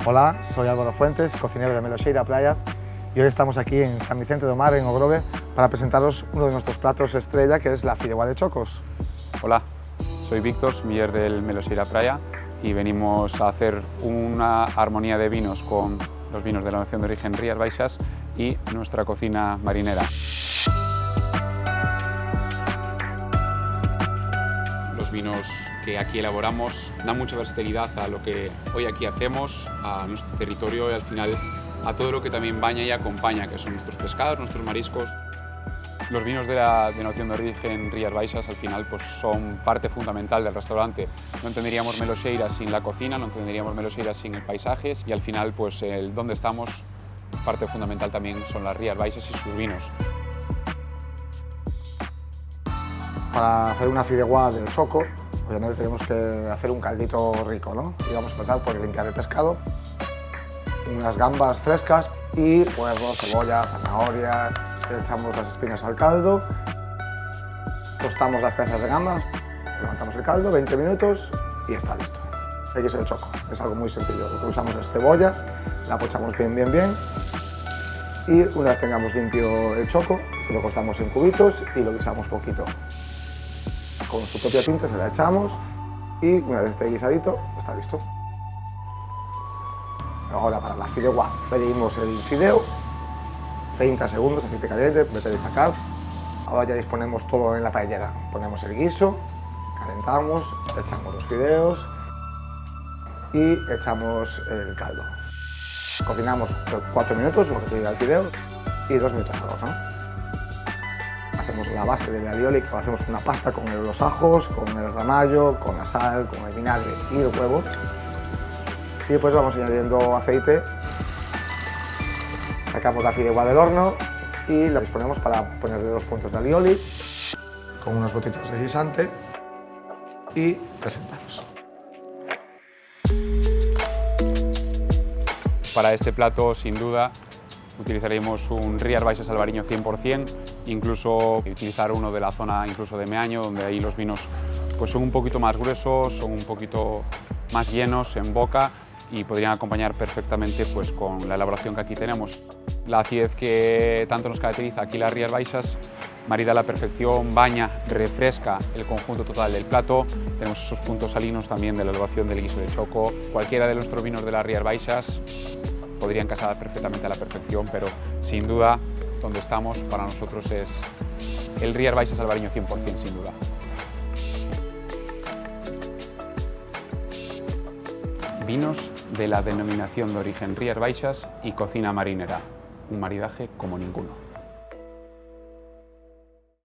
Hola, soy Álvaro Fuentes, cocinero de Meloxeira Praia, y hoy estamos aquí en San Vicente do Mar, en Ogrove, para presentaros uno de nuestros platos estrella, que es la fideuá de chocos. Hola, soy Víctor, miller del Meloxeira Praia, y venimos a hacer una armonía de vinos con los vinos de la Denominación de Origen Rías Baixas y nuestra cocina marinera. Los vinos que aquí elaboramos dan mucha versatilidad a lo que hoy aquí hacemos, a nuestro territorio y al final a todo lo que también baña y acompaña, que son nuestros pescados, nuestros mariscos. Los vinos de la Denominación de Origen Rías Baixas al final pues, son parte fundamental del restaurante. No entenderíamos Meloxeira sin la cocina, no entenderíamos Meloxeira sin el paisaje y al final pues, el dónde estamos, parte fundamental también son las Rías Baixas y sus vinos. Para hacer una fideuá del choco, obviamente tenemos que hacer un caldito rico, ¿no? Y vamos a empezar por limpiar el pescado, unas gambas frescas y huevos, cebolla, zanahoria. Echamos las espinas al caldo, tostamos las piezas de gambas, levantamos el caldo, 20 minutos y está listo. Aquí es el choco, es algo muy sencillo. Lo que usamos es cebolla, la pochamos bien y una vez tengamos limpio el choco, lo cortamos en cubitos y lo guisamos poquito. Con su propia pinta se la echamos y una vez esté guisadito, está listo. Ahora para la fideuá pedimos el fideo, 30 segundos, aceite caliente, meter y sacar. Ahora ya disponemos todo en la paellera. Ponemos el guiso, calentamos, echamos los fideos y echamos el caldo. Cocinamos 4 minutos, lo que te diga el fideo, y 2 minutos al horno. Hacemos la base del alioli, que hacemos una pasta con los ajos, con el ramallo, con la sal, con el vinagre y el huevo. Y después vamos añadiendo aceite. Sacamos la fideuá del horno y la disponemos para ponerle los puntos de alioli con unos botitos de guisante y presentamos. Para este plato, sin duda, utilizaremos un Rías Baixas albariño 100%, incluso utilizar uno de la zona incluso de Meaño, donde ahí los vinos pues, son un poquito más gruesos, son un poquito más llenos en boca y podrían acompañar perfectamente pues, con la elaboración que aquí tenemos. La acidez que tanto nos caracteriza aquí las Rías Baixas marida a la perfección, baña, refresca el conjunto total del plato. Tenemos esos puntos salinos también de la elaboración del guiso de choco. Cualquiera de nuestros vinos de las Rías Baixas podrían casar perfectamente a la perfección, pero sin duda donde estamos para nosotros es el Rías Baixas albariño 100%, sin duda. Vinos de la Denominación de Origen Rías Baixas y cocina marinera, un maridaje como ninguno.